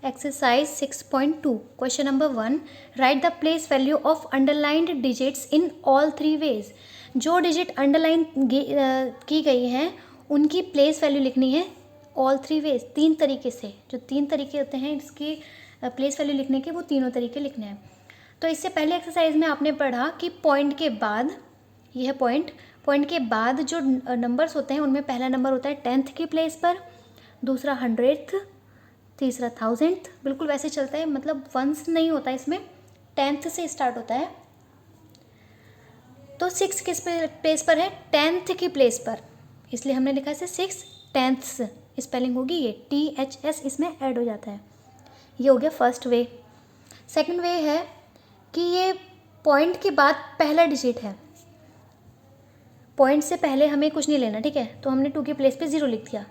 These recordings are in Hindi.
Exercise 6.2 question number 1 right the place value of underlined digits in all three ways. जो डिजिट अंडरलाइन की गई हैं उनकी प्लेस वैल्यू लिखनी है ऑल थ्री वेज, तीन तरीके से। जो तीन तरीके होते हैं इसकी प्लेस वैल्यू लिखने के, वो तीनों तरीके लिखने हैं। तो इससे पहले एक्सरसाइज में आपने पढ़ा कि पॉइंट के बाद, यह पॉइंट के बाद जो नंबर्स होते हैं उनमें पहला नंबर होता है 10th की प्लेस पर, दूसरा 100th, तीसरा 1000th। बिल्कुल वैसे चलता है, मतलब वंस नहीं होता इसमें, 10th से स्टार्ट होता है। तो 6 किस प्लेस पर है? 10th की प्लेस पर, इसलिए हमने लिखा है 6 10ths। स्पेलिंग होगी ये THS, इसमें ऐड हो जाता है। ये हो गया फर्स्ट वे। सेकंड वे है कि ये पॉइंट के बाद पहला डिजिट है, पॉइंट से पहले हमें कुछ नहीं लेना, ठीक है। तो हमने 2 की प्लेस पे 0 लिख दिया,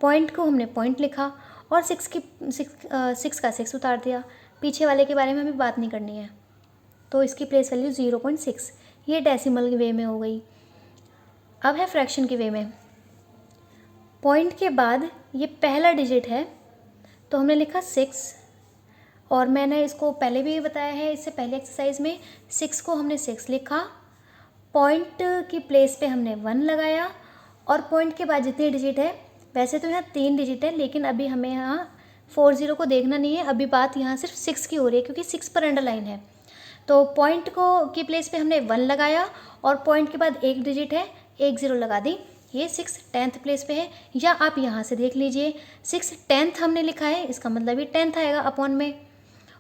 पॉइंट को हमने पॉइंट लिखा और 6 का 6 उतार दिया। पीछे वाले के बारे में हमें बात नहीं करनी है, तो इसकी प्लेस वैल्यू 0.6। ये डेसिमल वे में हो गई। अब है फ्रैक्शन के वे में। पॉइंट के बाद ये पहला डिजिट है तो हमने लिखा 6, और मैंने इसको पहले भी बताया है, इससे पहले एक्सरसाइज में 6 को हमने 6 लिखा, पॉइंट की प्लेस पे हमने 1 लगाया, और पॉइंट के बाद जितनी डिजिट है, वैसे तो यहाँ 3 डिजिट है लेकिन अभी हमें यहाँ 40 को देखना नहीं है, अभी बात यहाँ सिर्फ 6 की हो रही है क्योंकि 6 पर अंडरलाइन है। तो पॉइंट को की प्लेस पे हमने 1 लगाया और पॉइंट के बाद एक डिजिट है, एक 0 लगा दी, ये 6 10th प्लेस पे है। या आप यहाँ से देख लीजिए 6 10th हमने लिखा है, इसका मतलब ये 10th आएगा अपॉन में।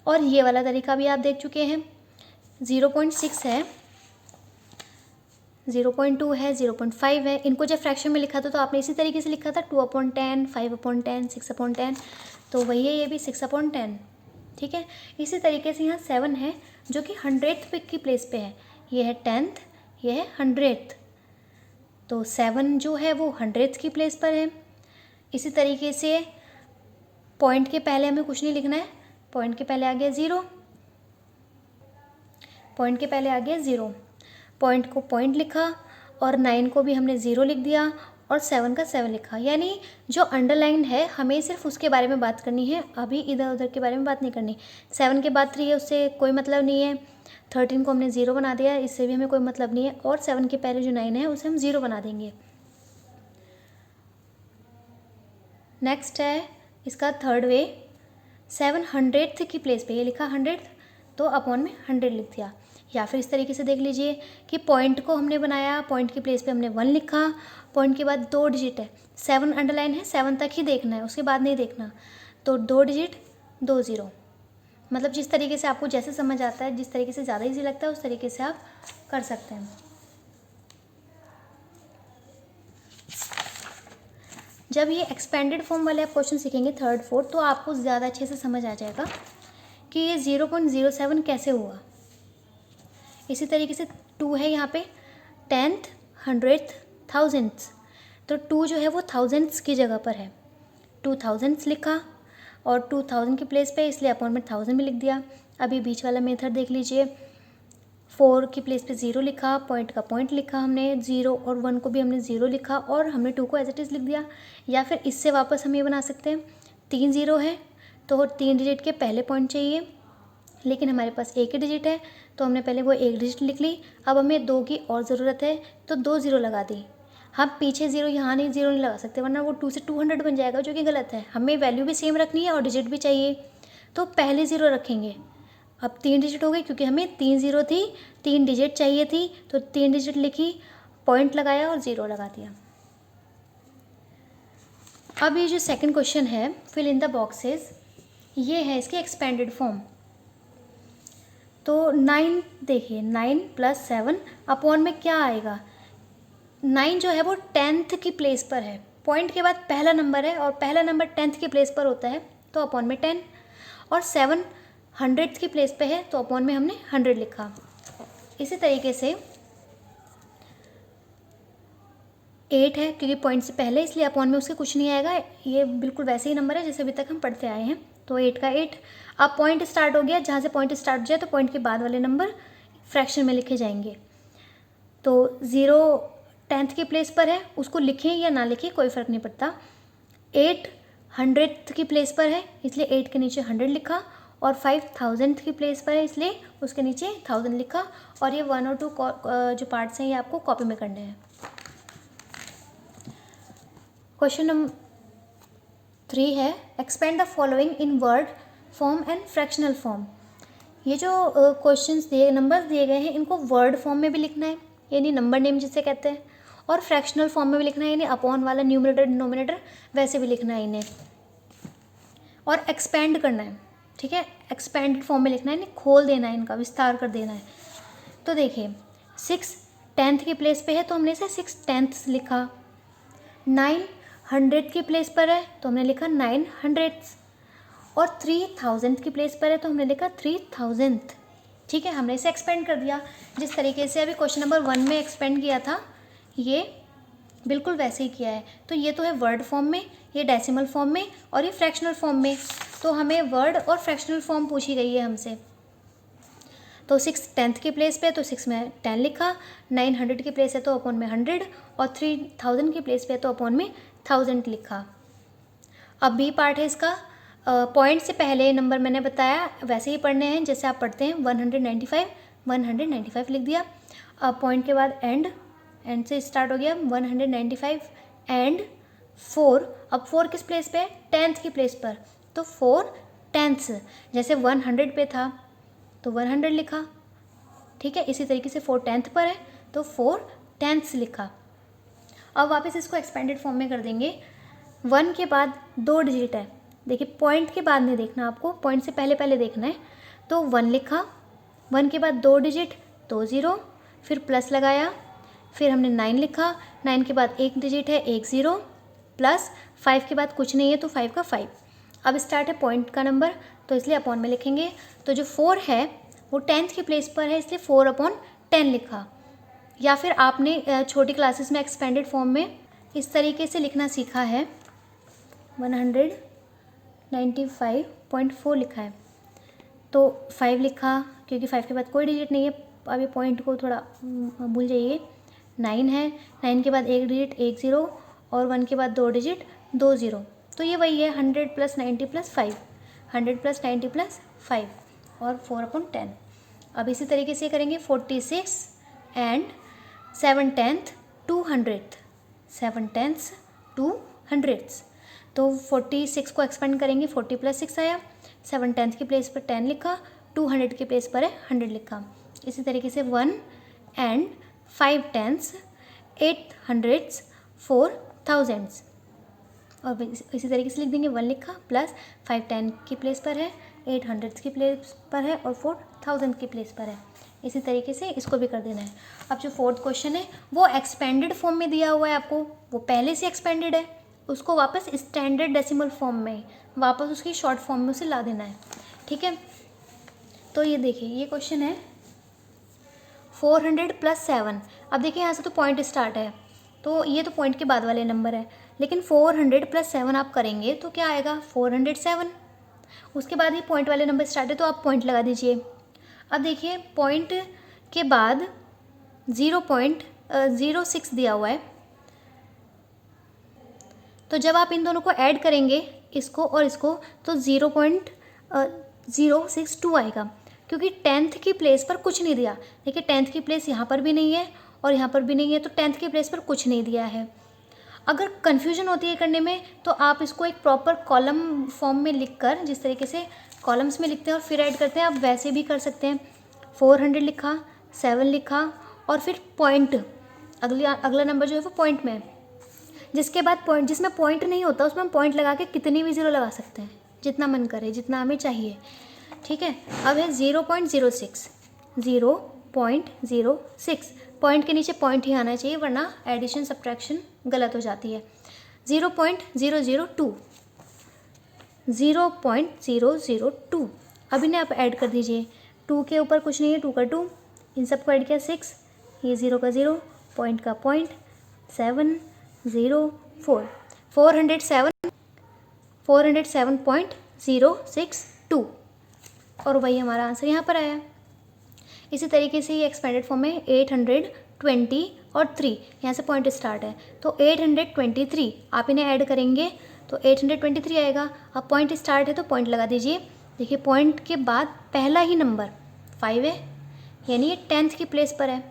और ये वाला तरीका भी आप देख चुके हैं, 0.6 है, 0.2 है, 0.5 है। इनको जब फ्रैक्शन में लिखा था तो आपने इसी तरीके से लिखा था, 2/10, 5/10, 6/10, तो वही है ये भी 6/10, ठीक है। इसी तरीके से यहाँ 7 है जो कि 100th पिक की प्लेस पे है, ये है 10th, ये है 100th, तो 7 जो है वो 100th की प्लेस पर है। इसी तरीके से पॉइंट के पहले हमें कुछ नहीं लिखना है, पॉइंट के पहले आ गया 0, पॉइंट के पहले आ गया 0, पॉइंट को पॉइंट लिखा और 9 को भी हमने 0 लिख दिया और 7 का 7 लिखा। यानी जो अंडरलाइन है हमें सिर्फ उसके बारे में बात करनी है, अभी इधर उधर के बारे में बात नहीं करनी। 7 के बाद 3 है, उससे कोई मतलब नहीं है। 13 को हमने 0 बना दिया, इससे भी हमें कोई मतलब नहीं है। और 7 के पहले जो 9 है उसे हम 0 बना देंगे। नेक्स्ट है इसका थर्ड वे, 700th की प्लेस पे, ये लिखा 100th तो अपॉन में 100 लिख दिया। या फिर इस तरीके से देख लीजिए कि पॉइंट को हमने बनाया, पॉइंट की प्लेस पे हमने 1 लिखा, पॉइंट के बाद 2 डिजिट है, 7 अंडरलाइन है, 7 तक ही देखना है, उसके बाद नहीं देखना। तो 2 डिजिट 2 0, मतलब जिस तरीके से आपको जैसे समझ आता है, जिस तरीके से ज़्यादा ईजी लगता है उस तरीके से आप कर सकते हैं। जब ये एक्सपेंडेड फॉर्म वाले आप क्वेश्चन सीखेंगे 3rd 4th, तो आपको ज़्यादा अच्छे से समझ आ जाएगा कि ये 0.07 कैसे हुआ। इसी तरीके से 2 है यहाँ पे, 10th 100th 1000th, तो 2 जो है वो 1000th की जगह पर है, 2000th लिखा और 2000 की प्लेस पे, इसलिए अपॉन में 1000 भी लिख दिया। अभी बीच वाला मेथड देख लीजिए, 4 की प्लेस पे 0 लिखा, पॉइंट का पॉइंट लिखा हमने, 0 और 1 को भी हमने 0 लिखा और हमने 2 को एज इट इज़ लिख दिया। या फिर इससे वापस हम ये बना सकते हैं, 3 0 है तो 3 डिजिट के पहले पॉइंट चाहिए, लेकिन हमारे पास एक ही डिजिट है तो हमने पहले वो एक डिजिट लिख ली। अब हमें 2 की और ज़रूरत है तो 2 0 लगा दी। हम पीछे 0 यहाँ नहीं 0 नहीं लगा सकते, वरना वो 2 से 200 बन जाएगा, जो कि गलत है। हमें वैल्यू भी सेम रखनी है और डिजिट भी चाहिए, तो पहले 0 रखेंगे। अब 3 डिजिट हो गई क्योंकि हमें 3 0 थी, 3 डिजिट चाहिए थी, तो 3 डिजिट लिखी, पॉइंट लगाया और 0 लगा दिया। अब ये जो सेकंड क्वेश्चन है, फिल इन द बॉक्सेस, ये है इसकी एक्सपेंडेड फॉर्म। तो 9 देखिए, 9 + 7 अपॉन में क्या आएगा, 9 जो है वो 10th की प्लेस पर है, पॉइंट के बाद पहला नंबर है और पहला नंबर 10th की प्लेस पर होता है, तो अपॉन में 10, और 7 100th की प्लेस पे है तो अपॉन में हमने 100 लिखा। इसी तरीके से 8 है क्योंकि पॉइंट से पहले, इसलिए अपॉन में उसके कुछ नहीं आएगा, ये बिल्कुल वैसे ही नंबर है जैसे अभी तक हम पढ़ते आए हैं, तो 8 का 8। अब पॉइंट स्टार्ट हो गया, जहाँ से पॉइंट स्टार्ट हो जाए तो पॉइंट के बाद वाले नंबर फ्रैक्शन में लिखे जाएंगे। तो 0 10th की प्लेस पर है, उसको लिखें या ना लिखें कोई फ़र्क नहीं पड़ता। 8 100th की प्लेस पर है इसलिए 8 के नीचे 100 लिखा, और 5000th की प्लेस पर है इसलिए उसके नीचे 1000 लिखा। और ये 1 और 2 जो पार्ट्स हैं ये आपको कॉपी में करने हैं। क्वेश्चन नंबर 3 है expand the following in word form and fractional form. ये जो क्वेश्चंस नंबर्स दिए गए हैं इनको वर्ड फॉर्म में भी लिखना है, यानी नंबर नेम जिसे कहते हैं, और फ्रैक्शनल फॉर्म में भी लिखना है, यानी अपॉन वाला न्यूमरेटर डिनोमिनेटर वैसे भी लिखना है इन्हें, और एक्सपेंड करना है। ठीक है, एक्सपेंडेड फॉर्म में लिखना है, यानी खोल देना है, इनका विस्तार कर देना है। तो देखिए 6 10th की प्लेस पे है तो हमने इसे 6 10ths लिखा। 9 100 की प्लेस पर है तो हमने लिखा 9 100ths, और 3000 की प्लेस पर है तो हमने लिखा 3000th। ठीक है, हमने इसे एक्सपेंड कर दिया जिस तरीके से अभी क्वेश्चन नंबर 1 में एक्सपेंड किया था, ये बिल्कुल वैसे ही किया है। तो ये तो है वर्ड फॉर्म में, ये डेसिमल फॉर्म में, और ये फ्रैक्शनल फॉर्म में। तो हमें वर्ड और फ्रैक्शनल फॉर्म पूछी गई है हमसे। तो 6 10th की प्लेस पे है तो 6 में 10 लिखा, 9 100 की प्लेस है तो अपॉन में 100, और 3000 की प्लेस पे है तो अपॉन में 1000 लिखा। अब बी पार्ट है इसका, पॉइंट से पहले नंबर मैंने बताया वैसे ही पढ़ने हैं जैसे आप पढ़ते हैं। 195 लिख दिया। अब पॉइंट के बाद एंड से स्टार्ट हो गया 195 एंड 4। अब 4 किस प्लेस पे है? 10th की प्लेस पर, तो 4 10ths। जैसे 100 पे था तो 100 लिखा। ठीक है, इसी तरीके से 4 10th पर है तो 4 10ths लिखा। अब वापस इसको एक्सपेंडेड फॉर्म में कर देंगे। 1 के बाद 2 डिजिट है, देखिए पॉइंट के बाद नहीं देखना आपको, पॉइंट से पहले देखना है। तो 1 लिखा, 1 के बाद 2 डिजिट तो 0, फिर प्लस लगाया, फिर हमने 9 लिखा, 9 के बाद 1 डिजिट है 1 0, प्लस 5 के बाद कुछ नहीं है तो 5 का 5। अब स्टार्ट है पॉइंट का नंबर तो इसलिए अपॉन में लिखेंगे। तो जो 4 है वो 10th की प्लेस पर है इसलिए 4/10 लिखा। या फिर आपने छोटी क्लासेस में एक्सपेंडेड फॉर्म में इस तरीके से लिखना सीखा है, 195.4 लिखा है तो 5 लिखा, क्योंकि 5 के बाद कोई डिजिट नहीं है। अभी पॉइंट को थोड़ा भूल जाइए। 9 है, 9 के बाद 1 डिजिट 1 0, और 1 के बाद 2 डिजिट 2 0। तो ये वही है 100 + 90 + 5, 100 + 90 + 5 और 4/10। अब इसी तरीके से करेंगे 46 and 7 10th 200th, 7 10ths 200ths। तो 46 को एक्सपेंड करेंगे, 40 + 6 आया, 7 10th की प्लेस पर 10 लिखा, 200 की प्लेस पर है 100 लिखा। इसी तरीके से 1 एंड 5 10ths 8 100ths 4 1000ths, और इसी तरीके से लिख देंगे 1 लिखा, प्लस 5 10 की प्लेस पर है, 8 100ths की प्लेस पर है, और 4 1000 की प्लेस पर है। इसी तरीके से इसको भी कर देना है। अब जो 4th क्वेश्चन है वो एक्सपेंडेड फॉर्म में दिया हुआ है आपको, वो पहले से एक्सपेंडेड है, उसको वापस स्टैंडर्ड डेसिमल फॉर्म में वापस उसकी शॉर्ट फॉर्म में उसे ला देना है। ठीक है, तो ये देखिए ये क्वेश्चन है 400 + 7। अब देखिए यहाँ से तो पॉइंट स्टार्ट है, तो ये तो पॉइंट के बाद वाले नंबर है, लेकिन 400 + 7 आप करेंगे तो क्या आएगा 407। उसके बाद ही पॉइंट वाले नंबर स्टार्ट है तो आप पॉइंट लगा दीजिए। अब देखिए पॉइंट के बाद 0.06 दिया हुआ है, तो जब आप इन दोनों को ऐड करेंगे इसको और इसको तो 0.062 आएगा, क्योंकि 10th की प्लेस पर कुछ नहीं दिया। देखिए 10th की प्लेस यहाँ पर भी नहीं है और यहाँ पर भी नहीं है, तो 10th की प्लेस पर कुछ नहीं दिया है। अगर कन्फ्यूजन होती है करने में तो आप इसको एक प्रॉपर कॉलम फॉर्म में लिखकर, जिस तरीके से कॉलम्स में लिखते हैं और फिर ऐड करते हैं, आप वैसे भी कर सकते हैं। 400 लिखा, 7 लिखा, और फिर पॉइंट, अगला नंबर जो है वो पॉइंट में है। जिसके बाद पॉइंट, जिसमें पॉइंट नहीं होता उसमें हम पॉइंट लगा के कितनी भी ज़ीरो लगा सकते हैं, जितना मन करे, जितना हमें चाहिए। ठीक है, अब है 0.06, 0.06। पॉइंट के नीचे पॉइंट ही आना चाहिए वरना एडिशन सब्ट्रैक्शन गलत हो जाती है। 0.002, 0.002। अब इन्हें आप ऐड कर दीजिए। 2 के ऊपर कुछ नहीं है, 2 का 2, इन सबको ऐड किया 6, ये 0 का 0, पॉइंट का पॉइंट, 7 0 4, 407.062, और वही हमारा आंसर यहाँ पर आया। इसी तरीके से ये एक्सपेंडेड फॉर्म में 820 और 3, यहाँ से पॉइंट स्टार्ट है तो 823 आप इन्हें ऐड करेंगे तो 823 आएगा। अब पॉइंट स्टार्ट है तो पॉइंट लगा दीजिए। देखिए पॉइंट के बाद पहला ही नंबर 5 है, यानी ये 10th की प्लेस पर है।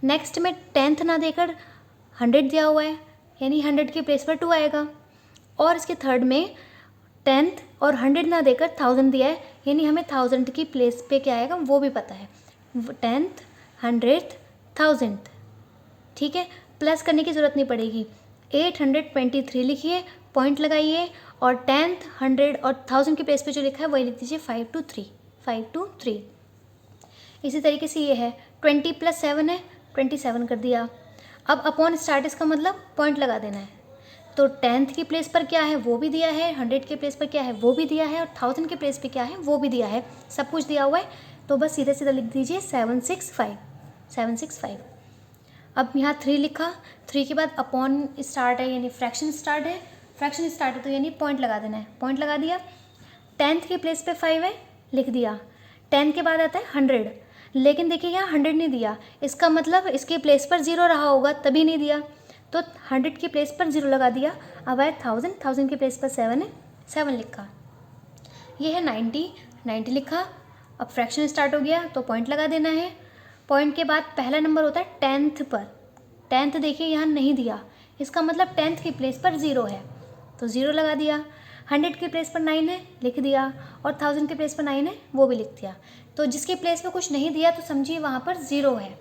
नेक्स्ट में 10th ना देकर 100 दिया हुआ है, यानी 100 की प्लेस पर 2 आएगा। और इसके थर्ड में 10th और 100 ना देकर 1000 दिया है, यानी हमें 1000 की प्लेस पे क्या आएगा वो भी पता है, 10th 100th 1000th। ठीक है, प्लस करने की ज़रूरत नहीं पड़ेगी। 823 लिखिए, पॉइंट लगाइए और 10th 100 और 1000 की प्लेस पे जो लिखा है वही लिख दीजिए 523। इसी तरीके से ये है 20 + 7 है, 27 कर दिया। अब अपॉन स्टार्ट इसका मतलब पॉइंट लगा देना है। तो 10th की प्लेस पर क्या है वो भी दिया है, 100 के प्लेस पर क्या है वो भी दिया है, और 1000 के प्लेस पे क्या है वो भी दिया है, सब कुछ दिया हुआ है। तो बस सीधा सीधा लिख दीजिए 765। अब यहाँ 3 लिखा, 3 के बाद अपॉन स्टार्ट है यानी फ्रैक्शन स्टार्ट है, तो यानी पॉइंट लगा देना है, पॉइंट लगा दिया। 10th की प्लेस पे 5 है, लिख दिया। 10 के बाद आता है 100, लेकिन देखिए यहाँ 100 नहीं दिया, इसका मतलब इसके प्लेस पर 0 रहा होगा तभी नहीं दिया, तो 100 की प्लेस पर 0 लगा दिया। अब आए 1000 की प्लेस पर 7 है, 7 लिखा। ये है 90 लिखा। अब फ्रैक्शन स्टार्ट हो गया तो पॉइंट लगा देना है। पॉइंट के बाद पहला नंबर होता है 10th पर, 10th देखिए यहाँ नहीं दिया, इसका मतलब 10th की प्लेस पर 0 है, तो 0 लगा दिया। 100 की प्लेस पर 9 है, लिख दिया, और 1000 की प्लेस पर 9 है वो भी लिख दिया। तो जिसकी प्लेस पे कुछ नहीं दिया तो समझिए वहाँ पर 0 है।